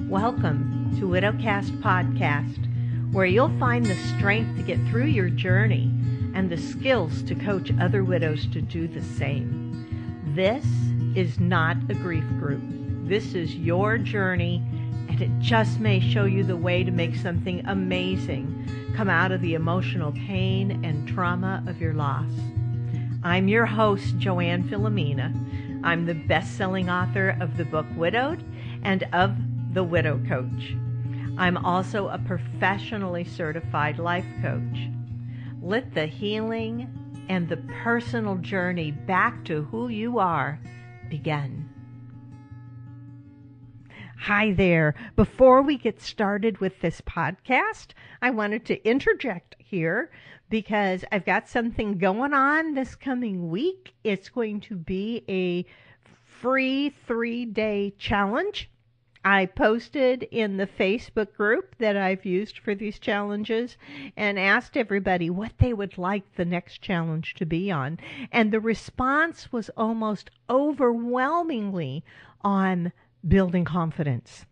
Welcome to Widowcast Podcast, where you'll find the strength to get through your journey and the skills to coach other widows to do the same. This is not a grief group. This is your journey, and it just may show you the way to make something amazing come out of the emotional pain and trauma of your loss. I'm your host, Joanne Filomena. I'm the best-selling author of the book Widowed and of The Widow Coach. I'm also a professionally certified life coach. Let the healing and the personal journey back to who you are begin. Hi there. Before we get started with this podcast, I wanted to interject here because I've got something going on this coming week. It's going to be a free 3-day challenge. I posted in the Facebook group that I've used for these challenges and asked everybody what they would like the next challenge to be on. And the response was almost overwhelmingly on building confidence.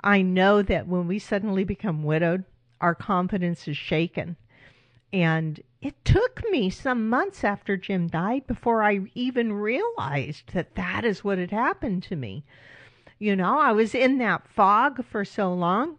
I know that when we suddenly become widowed, our confidence is shaken. And it took me some months after Jim died before I even realized that that is what had happened to me. You know, I was in that fog for so long,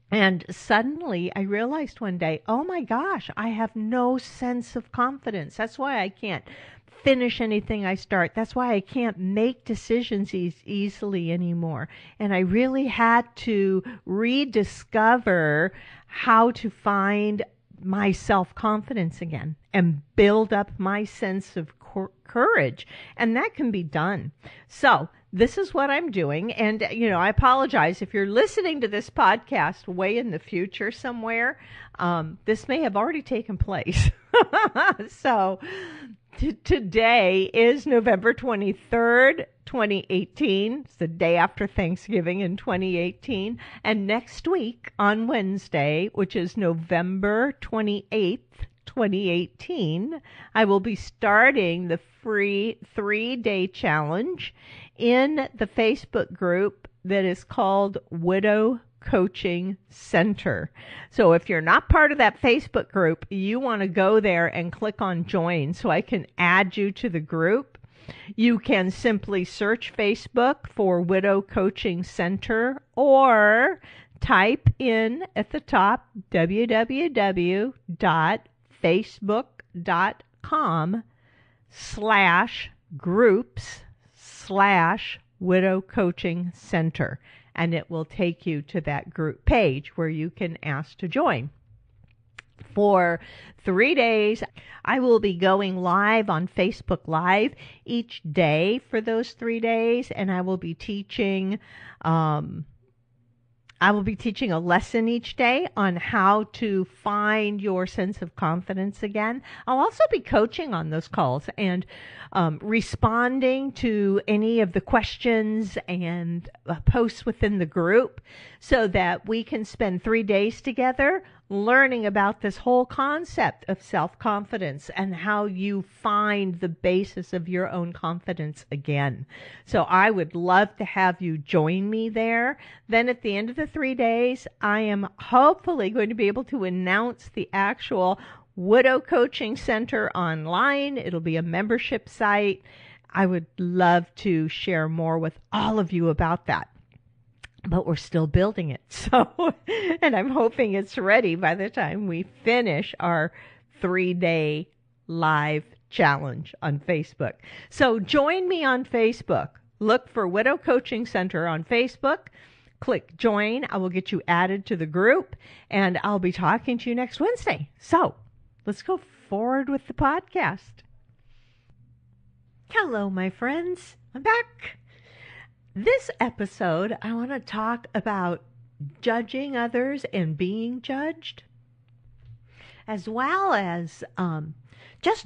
and suddenly I realized one day, oh my gosh, I have no sense of confidence. That's why I can't finish anything I start. That's why I can't make decisions easily anymore. And I really had to rediscover how to find my self-confidence again and build up my sense of courage. And that can be done. So this is what I'm doing. And, you know, I apologize if you're listening to this podcast way in the future somewhere. This may have already taken place. So today is November 23rd, 2018. It's the day after Thanksgiving in 2018. And next week on Wednesday, which is November 28th, 2018, I will be starting the free 3-day challenge in the Facebook group that is called Widow Coaching Center. So if you're not part of that Facebook group, you want to go there and click on join so I can add you to the group. You can simply search Facebook for Widow Coaching Center or type in at the top www.facebook.com/groups/Widow Coaching Center. And it will take you to that group page where you can ask to join. For 3 days, I will be going live on Facebook Live each day for those 3 days, and I will be teaching a lesson each day on how to find your sense of confidence again. I'll also be coaching on those calls and responding to any of the questions and posts within the group so that we can spend 3 days together learning about this whole concept of self-confidence and how you find the basis of your own confidence again. So I would love to have you join me there. Then at the end of the 3 days, I am hopefully going to be able to announce the actual Widow Coaching Center online. It'll be a membership site. I would love to share more with all of you about that. But we're still building it. So, and I'm hoping it's ready by the time we finish our 3-day live challenge on Facebook. So join me on Facebook. Look for Widow Coaching Center on Facebook. Click join. I will get you added to the group, and I'll be talking to you next Wednesday. So let's go forward with the podcast. Hello, my friends. I'm back. This episode, I want to talk about judging others and being judged, as well as just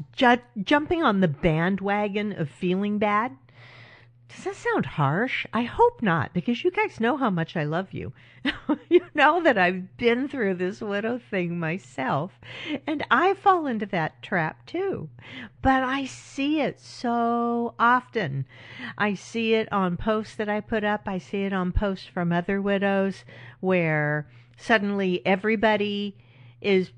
jumping on the bandwagon of feeling bad. Does that sound harsh? I hope not, because you guys know how much I love you. You know that I've been through this widow thing myself, and I fall into that trap too. But I see it so often. I see it on posts that I put up. I see it on posts from other widows where suddenly everybody is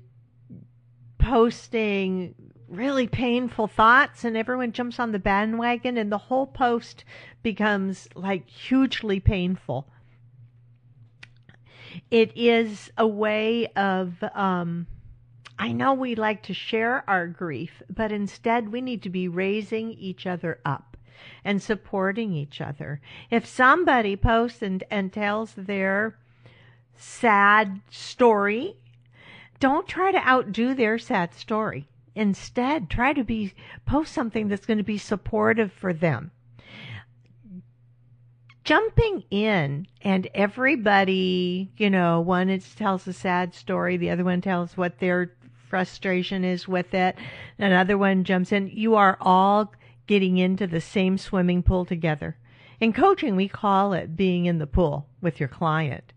posting really painful thoughts and everyone jumps on the bandwagon and the whole post becomes like hugely painful. It is a way of, I know we like to share our grief, but instead we need to be raising each other up and supporting each other. If somebody posts and tells their sad story, don't try to outdo their sad story. Instead, try to post something that's going to be supportive for them. Jumping in and everybody, one tells a sad story, the other one tells what their frustration is with it, another one jumps in. You are all getting into the same swimming pool together. In coaching, we call it being in the pool with your client.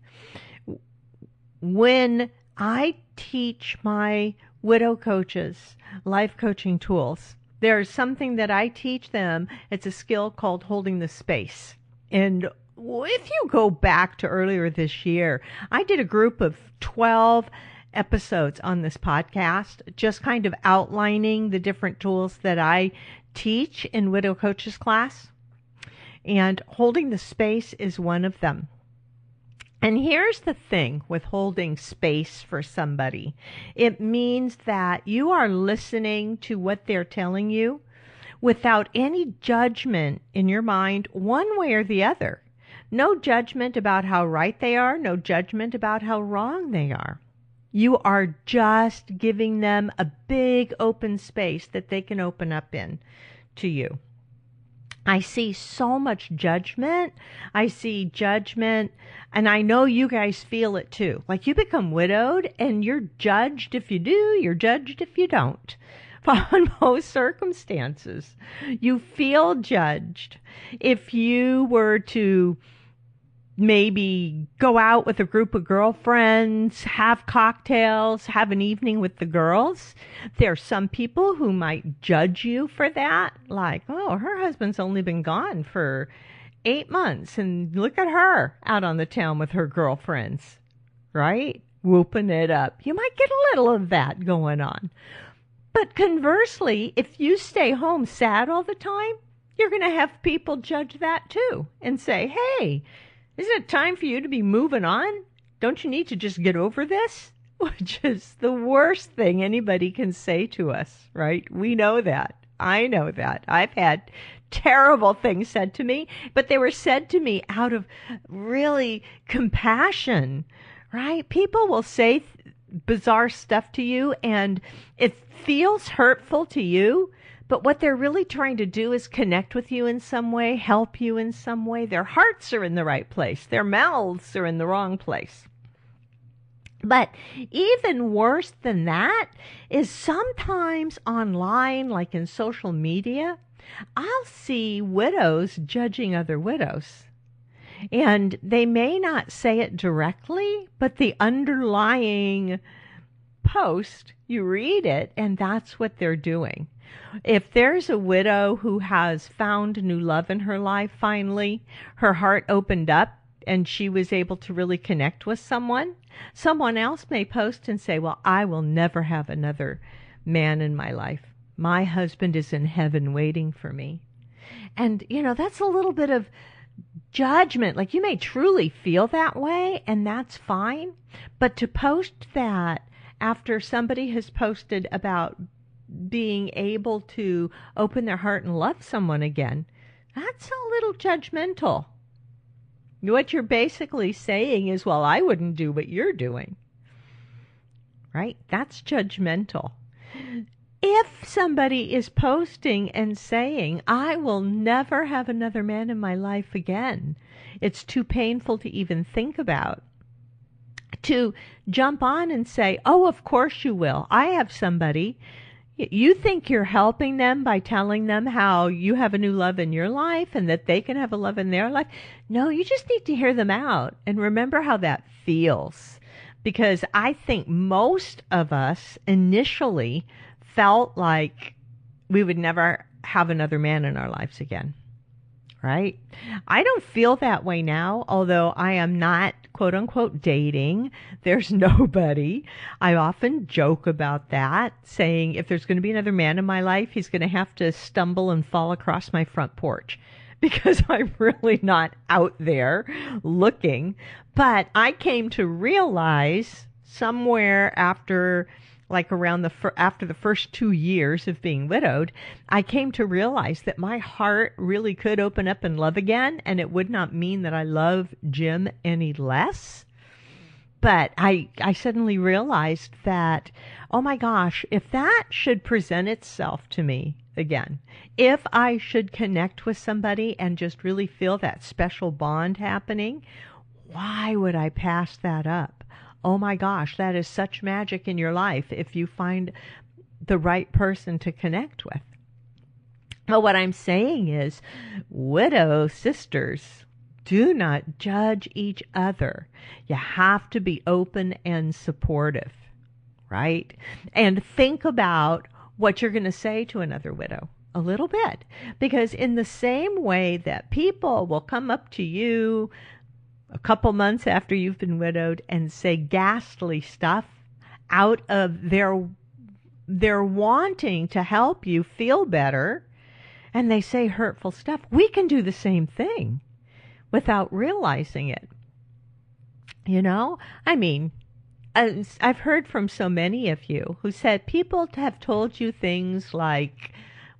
When I teach my widow coaches life coaching tools, there's something that I teach them. It's a skill called holding the space. And if you go back to earlier this year, I did a group of 12 episodes on this podcast, just kind of outlining the different tools that I teach in Widow Coaches class. And holding the space is one of them. And here's the thing with holding space for somebody. It means that you are listening to what they're telling you without any judgment in your mind one way or the other. No judgment about how right they are, no judgment about how wrong they are. You are just giving them a big open space that they can open up in to you. I see so much judgment. I see judgment, and I know you guys feel it too. Like you become widowed and you're judged if you do, you're judged if you don't. On most circumstances, you feel judged. If you were to maybe go out with a group of girlfriends, have cocktails, have an evening with the girls, there's some people who might judge you for that. Like, oh, her husband's only been gone for 8 months and look at her out on the town with her girlfriends, right? Whooping it up. You might get a little of that going on. But conversely, if you stay home sad all the time, you're going to have people judge that too and say, hey, isn't it time for you to be moving on? Don't you need to just get over this? Which is the worst thing anybody can say to us, right? We know that. I know that. I've had terrible things said to me, but they were said to me out of really compassion, right? People will say bizarre stuff to you and it feels hurtful to you, but what they're really trying to do is connect with you in some way, help you in some way. Their hearts are in the right place. Their mouths are in the wrong place. But even worse than that is sometimes online, like in social media, I'll see widows judging other widows. And they may not say it directly, but the underlying post, you read it, and that's what they're doing. If there's a widow who has found new love in her life finally, her heart opened up and she was able to really connect with someone else may post and say, well, I will never have another man in my life. My husband is in heaven waiting for me. And, that's a little bit of judgment. Like you may truly feel that way and that's fine. But to post that after somebody has posted about being able to open their heart and love someone again, that's a little judgmental. What you're basically saying is, well, I wouldn't do what you're doing. Right? That's judgmental. If somebody is posting and saying, I will never have another man in my life again, it's too painful to even think about. To jump on and say, oh, of course you will. I have somebody, You think you're helping them by telling them how you have a new love in your life and that they can have a love in their life. No, you just need to hear them out and remember how that feels. Because I think most of us initially felt like we would never have another man in our lives again. Right? I don't feel that way now, although I am not quote unquote dating. There's nobody. I often joke about that, saying if there's going to be another man in my life, he's going to have to stumble and fall across my front porch because I'm really not out there looking. But I came to realize somewhere after after the first 2 years of being widowed, I came to realize that my heart really could open up and love again, and it would not mean that I love Jim any less. But I suddenly realized that, oh my gosh, if that should present itself to me again, if I should connect with somebody and just really feel that special bond happening, why would I pass that up? Oh my gosh, that is such magic in your life if you find the right person to connect with. Well, what I'm saying is, widow sisters, do not judge each other. You have to be open and supportive, right? And think about what you're going to say to another widow a little bit. Because in the same way that people will come up to you a couple months after you've been widowed and say ghastly stuff out of their wanting to help you feel better, and they say hurtful stuff, we can do the same thing without realizing it. You know, I mean, I've heard from so many of you who said people have told you things like,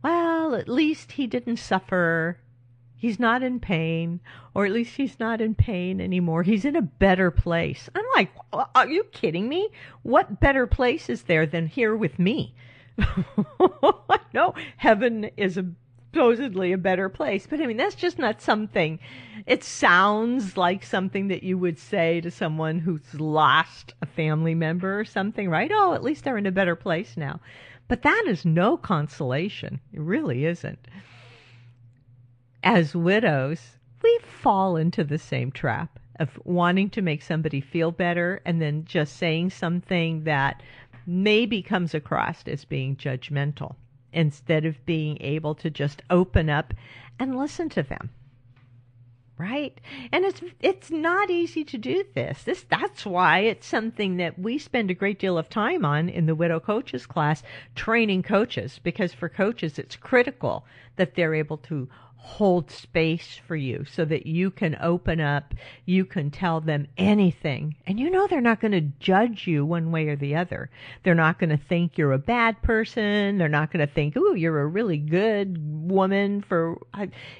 well, at least he didn't suffer. He's not in pain, or at least he's not in pain anymore. He's in a better place. I'm like, are you kidding me? What better place is there than here with me? No, heaven is supposedly a better place. But I mean, that's just not something. It sounds like something that you would say to someone who's lost a family member or something, right? Oh, at least they're in a better place now. But that is no consolation. It really isn't. As widows, we fall into the same trap of wanting to make somebody feel better and then just saying something that maybe comes across as being judgmental instead of being able to just open up and listen to them. Right? And it's not easy to do this. That's why it's something that we spend a great deal of time on in the Widow Coaches class, training coaches, because for coaches it's critical that they're able to hold space for you so that you can open up, you can tell them anything. And you know they're not going to judge you one way or the other. They're not going to think you're a bad person. They're not going to think, ooh, you're a really good woman.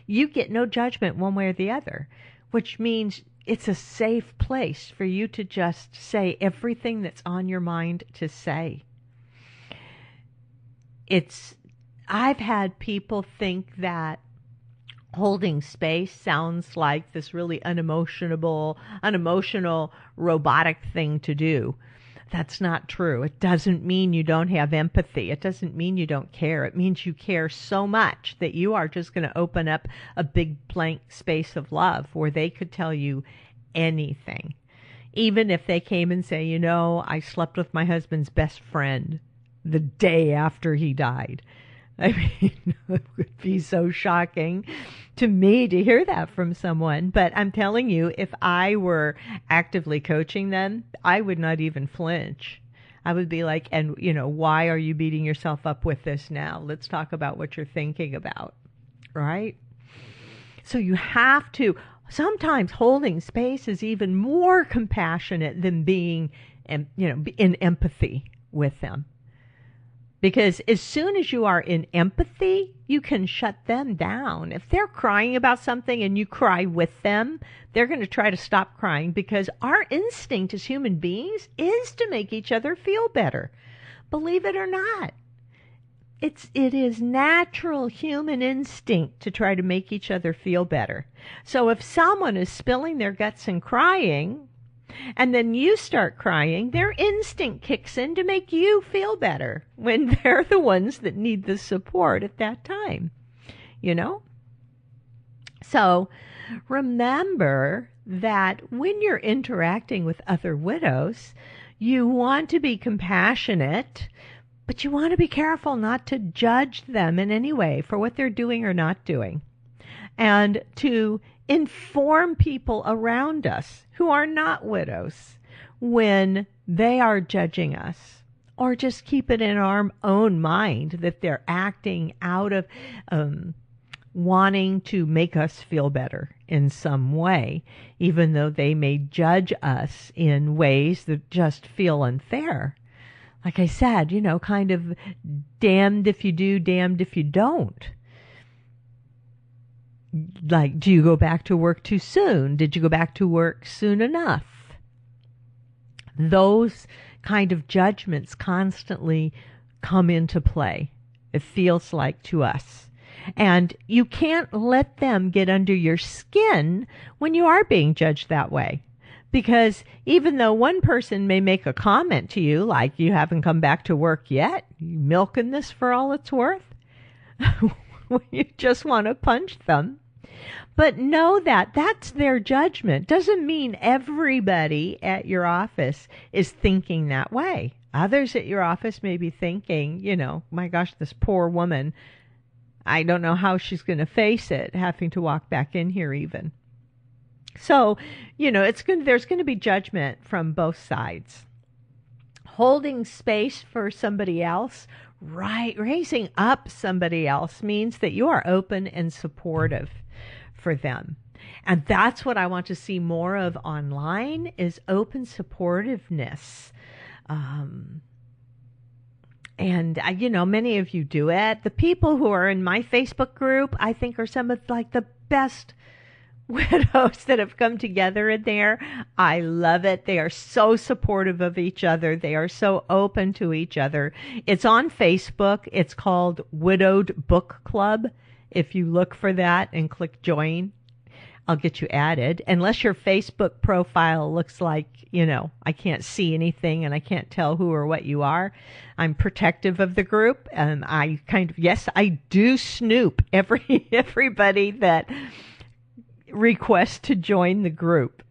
You get no judgment one way or the other, which means it's a safe place for you to just say everything that's on your mind to say. I've had people think that holding space sounds like this really unemotional, robotic thing to do. That's not true. It doesn't mean you don't have empathy. It doesn't mean you don't care. It means you care so much that you are just going to open up a big blank space of love where they could tell you anything. Even if they came and say, you know, I slept with my husband's best friend the day after he died. I mean, it would be so shocking to me to hear that from someone. But I'm telling you, if I were actively coaching them, I would not even flinch. I would be like, and, you know, why are you beating yourself up with this now? Let's talk about what you're thinking about, right? So you have to, sometimes holding space is even more compassionate than being, in empathy with them. Because as soon as you are in empathy, you can shut them down. If they're crying about something and you cry with them, they're going to try to stop crying because our instinct as human beings is to make each other feel better. Believe it or not. It is natural human instinct to try to make each other feel better. So if someone is spilling their guts and crying, and then you start crying, their instinct kicks in to make you feel better when they're the ones that need the support at that time, you know? So remember that when you're interacting with other widows, you want to be compassionate, but you want to be careful not to judge them in any way for what they're doing or not doing, and to inform people around us who are not widows when they are judging us, or just keep it in our own mind that they're acting out of wanting to make us feel better in some way, even though they may judge us in ways that just feel unfair. Like I said, kind of damned if you do, damned if you don't. Like, do you go back to work too soon? Did you go back to work soon enough? Those kind of judgments constantly come into play, it feels like to us. And you can't let them get under your skin when you are being judged that way. Because even though one person may make a comment to you, like, you haven't come back to work yet, you milking this for all it's worth, you just want to punch them. But know that that's their judgment. Doesn't mean everybody at your office is thinking that way. Others at your office may be thinking, my gosh, this poor woman, I don't know how she's going to face it, having to walk back in here even. So, there's going to be judgment from both sides. Holding space for somebody else, raising up somebody else, means that you are open and supportive for them. And that's what I want to see more of online, is open supportiveness. And many of you do it. The people who are in my Facebook group, I think, are some of the best widows that have come together in there. I love it. They are so supportive of each other. They are so open to each other. It's on Facebook. It's called Widowed Book Club. If you look for that and click join, I'll get you added. Unless your Facebook profile looks like, I can't see anything and I can't tell who or what you are. I'm protective of the group, and I do snoop everybody that requests to join the group.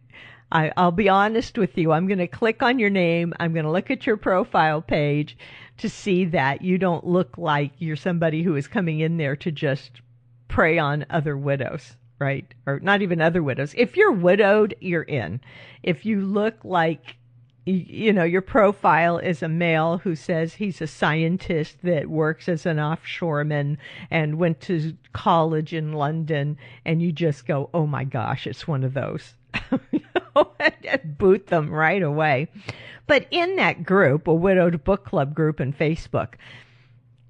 I'll be honest with you. I'm going to click on your name. I'm going to look at your profile page to see that you don't look like you're somebody who is coming in there to just prey on other widows, right? Or not even other widows. If you're widowed, you're in. If you look like, your profile is a male who says he's a scientist that works as an offshoreman and went to college in London, and you just go, oh my gosh, it's one of those. And boot them right away. But in that group, a Widowed Book Club group in Facebook,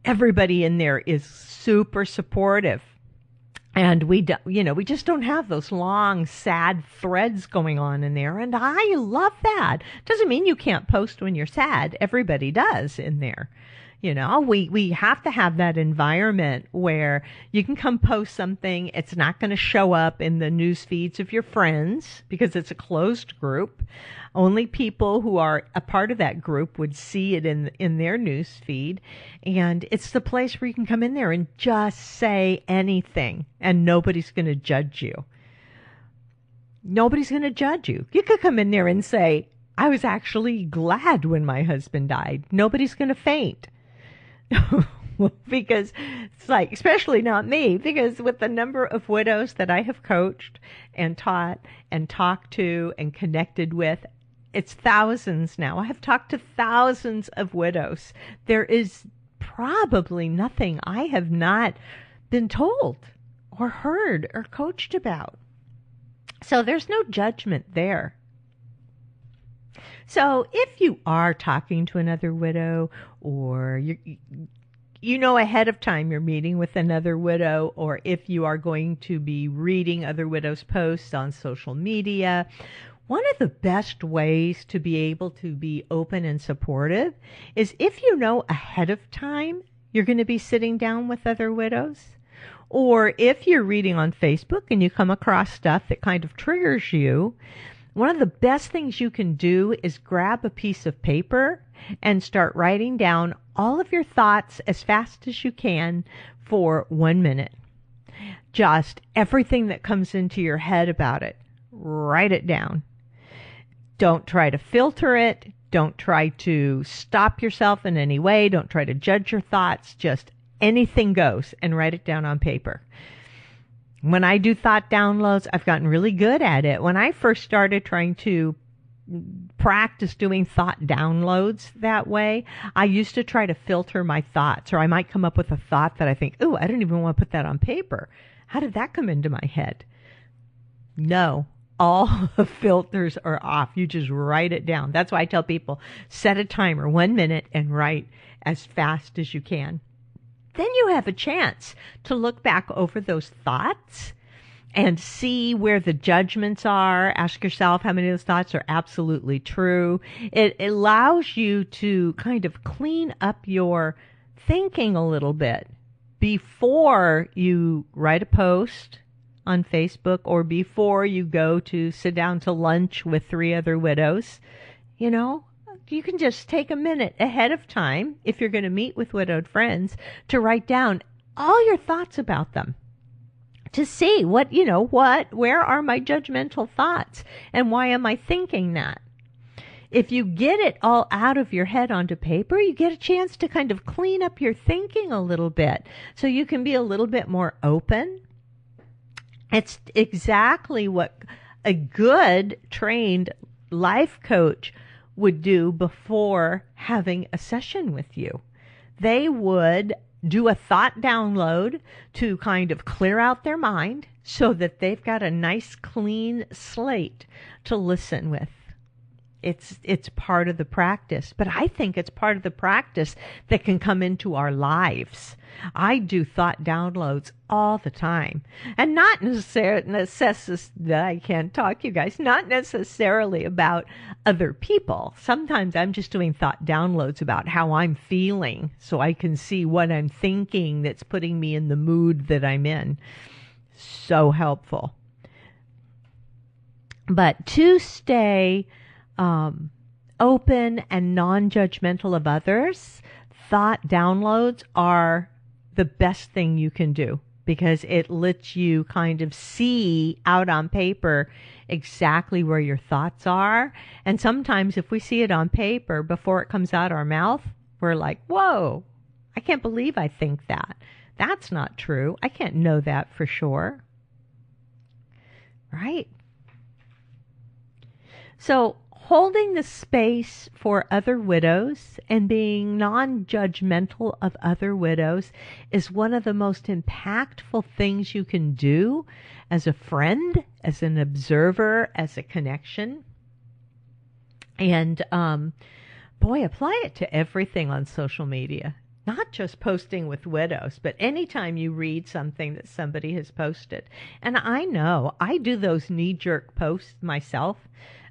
everybody in there is super supportive. And we just don't have those long, sad threads going on in there. And I love that. Doesn't mean you can't post when you're sad. Everybody does in there. We have to have that environment where you can come post something. It's not going to show up in the news feeds of your friends because it's a closed group. Only people who are a part of that group would see it in their news feed. And it's the place where you can come in there and just say anything, and nobody's going to judge you. Nobody's going to judge you. You could come in there and say, I was actually glad when my husband died. Nobody's going to faint. Because it's especially not me, because with the number of widows that I have coached and taught and talked to and connected with, it's thousands now. I have talked to thousands of widows. There is probably nothing I have not been told or heard or coached about. So there's no judgment there. So if you are talking to another widow, or ahead of time you're meeting with another widow, or if you are going to be reading other widows' posts on social media, one of the best ways to be able to be open and supportive is if you know ahead of time you're going to be sitting down with other widows. Or if you're reading on Facebook and you come across stuff that kind of triggers you, One of the best things you can do is grab a piece of paper and start writing down all of your thoughts as fast as you can for 1 minute. Just everything that comes into your head about it, write it down. Don't try to filter it. Don't try to stop yourself in any way. Don't try to judge your thoughts. Just anything goes, and write it down on paper. When I do thought downloads, I've gotten really good at it. When I first started trying to practice doing thought downloads that way, I used to try to filter my thoughts, or I might come up with a thought that I think, ooh, I don't even want to put that on paper. How did that come into my head? No, all the filters are off. You just write it down. That's why I tell people, set a timer, 1 minute, and write as fast as you can. Then you have a chance to look back over those thoughts and see where the judgments are. Ask yourself how many of those thoughts are absolutely true. It allows you to kind of clean up your thinking a little bit before you write a post on Facebook or before you go to sit down to lunch with 3 other widows. You know, you can just take a minute ahead of time, if you're going to meet with widowed friends, to write down all your thoughts about them, to see where are my judgmental thoughts and why am I thinking that? If you get it all out of your head onto paper, you get a chance to kind of clean up your thinking a little bit so you can be a little bit more open. It's exactly what a good trained life coach would do before having a session with you. They would do a thought download to kind of clear out their mind so that they've got a nice clean slate to listen with. It's part of the practice, but I think it's part of the practice that can come into our lives. I do thought downloads all the time, and not necessarily, I can't talk, you guys, not necessarily about other people. Sometimes I'm just doing thought downloads about how I'm feeling so I can see what I'm thinking that's putting me in the mood that I'm in. So helpful. But to stay open and non-judgmental of others, thought downloads are the best thing you can do because it lets you kind of see out on paper exactly where your thoughts are. And sometimes if we see it on paper before it comes out our mouth, we're like, whoa, I can't believe I think that. That's not true. I can't know that for sure. Right? So holding the space for other widows and being non-judgmental of other widows is one of the most impactful things you can do as a friend, as an observer, as a connection. And apply it to everything on social media. Not just posting with widows, but anytime you read something that somebody has posted. And I know I do those knee-jerk posts myself.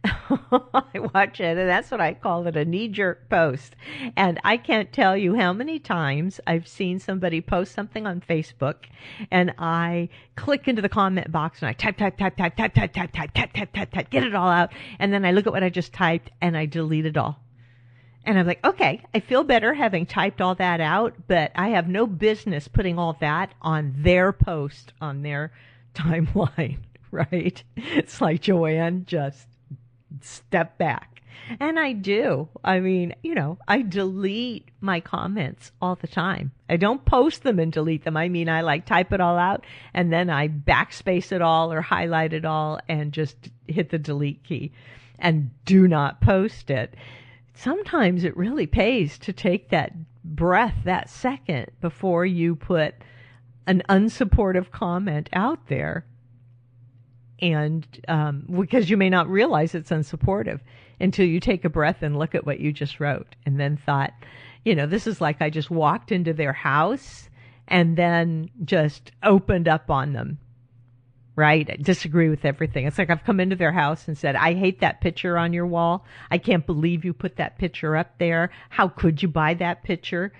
I watch it, and that's what I call it, a knee-jerk post. And I can't tell you how many times I've seen somebody post something on Facebook, and I click into the comment box, and I type, get it all out, and then I look at what I just typed, and I delete it all. And I'm like, okay, I feel better having typed all that out, but I have no business putting all that on their post, on their timeline, right? It's like, Joanne, just step back. And I do. I mean, I delete my comments all the time. I don't post them and delete them. I mean, I type it all out and then I backspace it all or highlight it all and just hit the delete key and do not post it. Sometimes it really pays to take that breath, that second, before you put an unsupportive comment out there. And because you may not realize it's unsupportive until you take a breath and look at what you just wrote and then thought, this is like I just walked into their house and then just opened up on them, right? I disagree with everything. It's like I've come into their house and said, I hate that picture on your wall. I can't believe you put that picture up there. How could you buy that picture?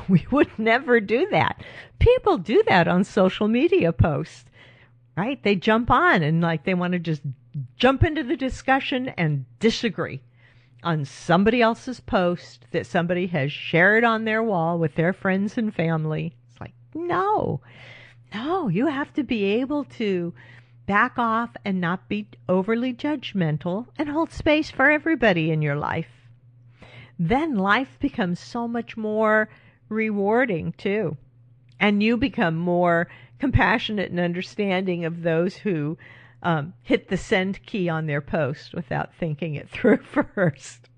We would never do that. People do that on social media posts. Right? They jump on and they want to just jump into the discussion and disagree on somebody else's post that somebody has shared on their wall with their friends and family. It's like, no, you have to be able to back off and not be overly judgmental and hold space for everybody in your life. Then life becomes so much more rewarding too. And you become more compassionate and understanding of those who hit the send key on their post without thinking it through first.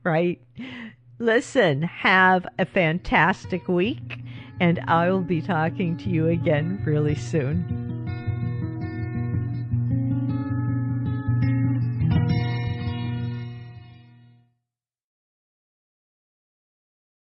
Right? Listen, have a fantastic week, and I will be talking to you again really soon.